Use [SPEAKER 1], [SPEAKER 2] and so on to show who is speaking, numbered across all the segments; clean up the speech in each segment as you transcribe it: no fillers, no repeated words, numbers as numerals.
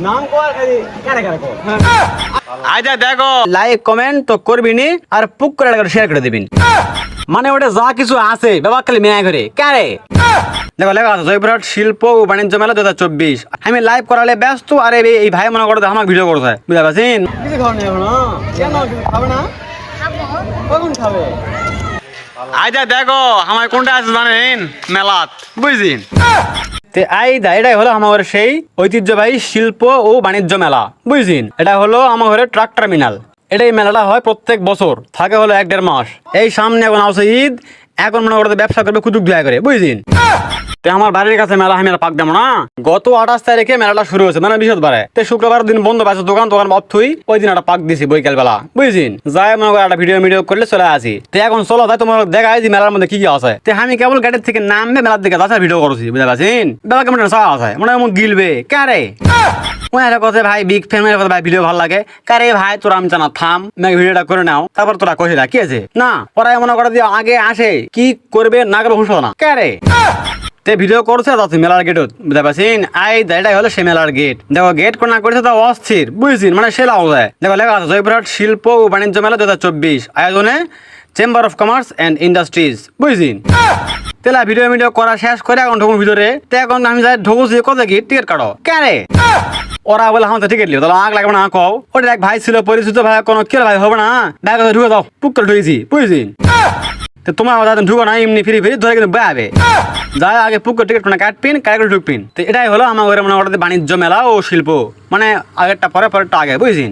[SPEAKER 1] নাম কর খালি কারে কারে কর
[SPEAKER 2] আচ্ছা দেখো লাইক কমেন্ট তো করবি নি আর পুক করে শেয়ার করে দিবিন মানে ওটা যা কিছু আছে বাবা খালি মেয়া করে কারে দেখো লেখা আছে জয়পুরহাট শিল্প ও বাণিজ্য মেলা 2024 আমি লাইভ করালে ব্যস্ত আরে এই ভাই মনে করতে আমাকে ভিডিও করছে বুঝতে পারছেন
[SPEAKER 1] কিছু খাও না এখনো কেন কিছু খাবে না কখন খাবে
[SPEAKER 2] আচ্ছা দেখো আমার কোনটা আছে জানেন মেলাত বুঝছেন এটাই হলো আমার সেই ঐতিহ্যবাহী শিল্প ও বাণিজ্য মেলা বুঝছেন এটা হলো আমার ঘরে ট্রাক টার্মিনাল এটাই মেলাটা হয় প্রত্যেক বছর থাকে হলো 1-1.5 মাস এই সামনে এখন আসে ঈদ এখন মনে করতে ব্যবসা করবে কুতুক দেয়া করে বুঝছেন আমার বাড়ির কাছে মেলা আমি পাক দেবো না গত 28 তারিখে মেলাটা শুরু হয়েছে মানে বৃহস্পতিবারে শুক্রবার দিন বন্ধ পাইছে দোকান অফ থুই ওই দিন একটা পাক দিছি বৈকাল বেলা বুঝছেন যাই মনে করে একটা ভিডিও করলে চলে আসি তো এখন চলো তাই তোমার দেখাই যে মেলার মধ্যে কি কি আছে আমি কেবল গাড়ির থেকে নামবে মেলার দিকে যাচ্ছে ভিডিও করছি বুঝতে পারছেন বেলা কেমন চাওয়া আছে মনে হয় গিলবে কারে কথা ভাই বিগ ফ্যান ভাই ভিডিও ভালো লাগে কারে ভাই তোরা আমি জানা থাম ভিডিওটা করে নাও তারপর তোরা কহিলা কি আছে না ওরাই মনে করে দিয়ে আগে আসে কি করবে না করবে হুঁসো না কারে ভিডিও করছে যাচ্ছি মেলার গেট বুঝতে পারছেন এটাই হলো সে মেলার গেট দেখো গেট কোনা করেছে তা অস্থির বুঝছেন মানে সে লাভ যায় দেখো লেখা আছে জয়পুরহাট শিল্প ও বাণিজ্য মেলা 2024 আয়োজনে chamber of commerce and industries বুঝছেন তেলা ভিডিও করা শেষ করে এখন ঢুকুন ভিতরে এখন আমি যাই ঢুকুছি কত কি টিকিট কাটো কেন ওরা বলে আমার টিকিট লিও তাহলে আগ লাগবে না কও ওটা এক ভাই ছিল পরিচিত ভাই কোনো কি ভাই হবে না ব্যাগ ঢুকে দাও পুক করে ঢুকেছি বুঝছেন তোমার ঢুকো না এমনি ফিরি ধরে কিন্তু বেয়াবে যাই আগে পুক টিকিট কাটপিন কাটে ঢুকপিন তো এটাই হলো আমার ঘরে মনে করতে বাণিজ্য মেলা ও শিল্প মানে আগেরটা পরেরটা আগে বুঝছেন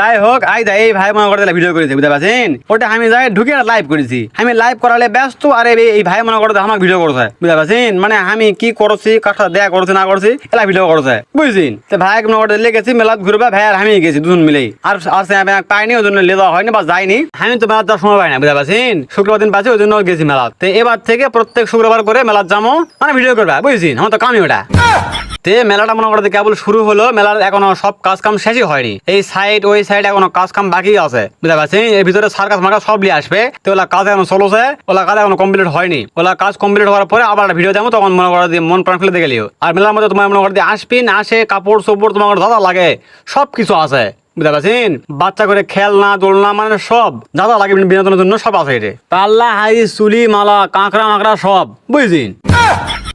[SPEAKER 2] যাই হোক এই ভাই মনে করতে ভিডিও করেছি বুঝতে পারছেন ওটা আমি যাই ঢুকে লাইভ করেছি আমি লাইভ করালে ব্যস্ত আরে এই ভাই মনে করতে আমাকে ভিডিও করছে বুঝতে পারছেন মানে আমি কি করছি কাঠা দেয়া করছি না করছি এলা ভিডিও করছে বুঝছেন তো ভাই মনে করতে লেগেছি মেলাত ঘুরবে ভাই আর আমি গেছি দুজন মিলেই আর পাইনি ওই জন্য লেদা হয়নি বা যাইনি আমি তো মেলার যাওয়ার সময় পাই না বুঝতে পারছেন শুক্রবার দিন পাচ্ছি ওই জন্য গেছি মেলাত তো এবার থেকে প্রত্যেক শুক্রবার করে মেলার যাবো মানে ভিডিও করবে বুঝছেন আমার তো কামই ওটা মেলাটা মনে করতে কেবল শুরু হলো মেলার এখনো সব কাজ কাম শেষই হয়নি এই সাইড ওই সাইড এখনো কাজ কাম বাকি আছে বুঝতে পারছেন এর ভিতরে সার্কাস মার্কাস সব নিয়ে আসবে তো ওলা কাজ এখন চলছে ওলা কাজ এখনো কমপ্লিট হয়নি ওলা কাজ কমপ্লিট হওয়ার পরে আবার একটা ভিডিও দেবো তখন মনে করে দিয়ে মন প্রাণ ফেলে দেখে লিও আর মেলার মধ্যে তোমার মনে করতে আসপিন আসে কাপড় চোপড় তোমার দাদা লাগে সব কিছু আছে বুঝতে পারছেন বাচ্চা করে খেলনা দোলনা মানে সব দাদা লাগে বিনোদনের জন্য সব আছে এটা পাল্লা হাই চুলি মালা কাঁকড়া মাকড়া সব বুঝছেন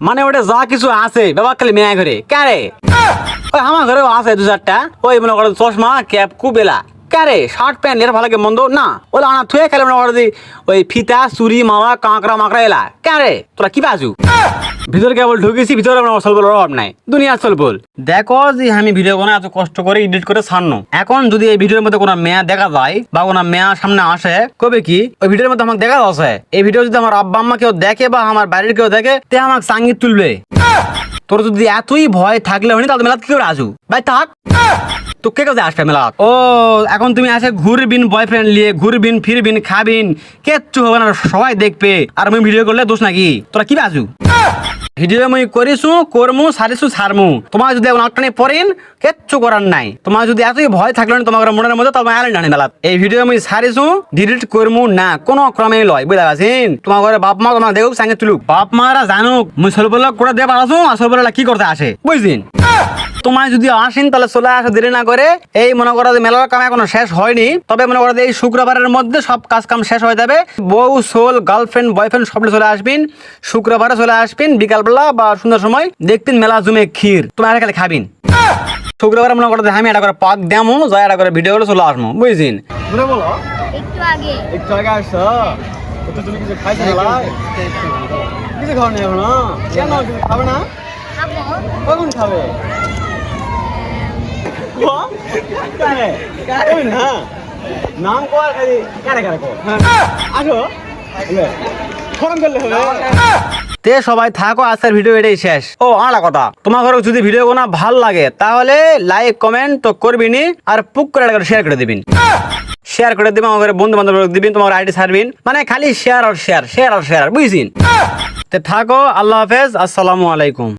[SPEAKER 2] মানে ওটা যা কিছু আছে বাবা খালি মেয়া করে কারে ওই আমার ঘরেও আছে 2-4টা ওই মনে করো চশমা ক্যাপ কুবেলা কারে শার্ট প্যান্ট এর ভালো লাগে মন্দ না ওলা আনা থুয়ে খেলে মনে করো ওই ফিতা চুরি মালা কাঁকড়া মাকড়া এলা কারে তোরা কি বাজু ভিতরে কেবল ঢুকেছি ভিতরে সলবল অভাব নাই দুনিয়া সলবল দেখো যে আমি ভিডিও কোনো এত কষ্ট করে এডিট করে ছাড়নো এখন যদি এই ভিডিওর মধ্যে কোনো মেয়া দেখা যায় বা কোনো মেয়া সামনে আসে কবে কি ওই ভিডিওর মধ্যে আমাকে দেখা যাচ্ছে এই ভিডিও যদি আমার আব্বা আম্মা কেউ দেখে বা আমার বাড়ির কেউ দেখে তে আমাকে সাঙ্গীত তুলবে তোর যদি এতই ভয় থাকলে হয়নি তাহলে মেলা কি করে আসু ভাই থাক তো কে কাছে আসবে মেলা ও এখন তুমি আসে ঘুরবিন বয়ফ্রেন্ড নিয়ে ঘুরবিন ফিরবিন খাবিন কিচ্ছু হবে না সবাই দেখবে আর আমি ভিডিও করলে দোষ নাকি তোরা কি বাজু ভিডিও আমি করিছু করমু সারিছু ছাড়মু তোমার যদি এখন একটা নিয়ে পড়েন কিচ্ছু করার নাই তোমার যদি এতই ভয় থাকলো না তোমার মনের মধ্যে তাহলে আলেন জানি মেলা এই ভিডিও আমি সারিছু ডিলিট করমু না কোনো ক্রমে লয় বুঝতে পারছেন তোমার ঘরে বাপ মা তোমার দেখুক সঙ্গে তুলুক বাপ মারা জানুক মুই সলবল করে দিয়ে পারাছু আর সলবল কি করতে আসে বুঝছেন তোমায় যদি আসেন তাহলে চলে আসো দেরি না করে এই মনে করো যে মেলার কাম এখনো শেষ হয়নি তবে মনে করো যে এই শুক্রবারের মধ্যে সব কাজ কাম শেষ হয়ে যাবে বউ সোল গার্লফ্রেন্ড বয়ফ্রেন্ড সব চলে আসবেন শুক্রবারে চলে আসবেন বিকালবেলা বা সন্ধ্যার সময় দেখতেন মেলা জমে ক্ষীর তোমার খালি খাবিন শুক্রবার মনে করো যে আমি এটা করে পাক দেমো যাই এটা করে ভিডিও করে চলে আসবো বুঝছেন
[SPEAKER 1] বলো একটু আগে আসছো তুমি কিছু খাইছো কিছু খাও না এখনো কেন কিছু খাবে না কখন খাবে নাম কর খালি কারে কারে কর আসো ফোন করলে হবে সবাই থাকো আজকের ভিডিও এটাই শেষ ও আলা কথা তোমার ঘরে যদি ভিডিও কোনো ভাল লাগে তাহলে লাইক কমেন্ট তো করবি নি আর পুক করে শেয়ার করে দিবিন শেয়ার করে দিবেন আমার বন্ধু বান্ধব দিবেন তোমার আইডি ছাড়বেন মানে খালি শেয়ার আর শেয়ার বুঝছেন থাকো আল্লাহ হাফেজ আসসালামু আলাইকুম।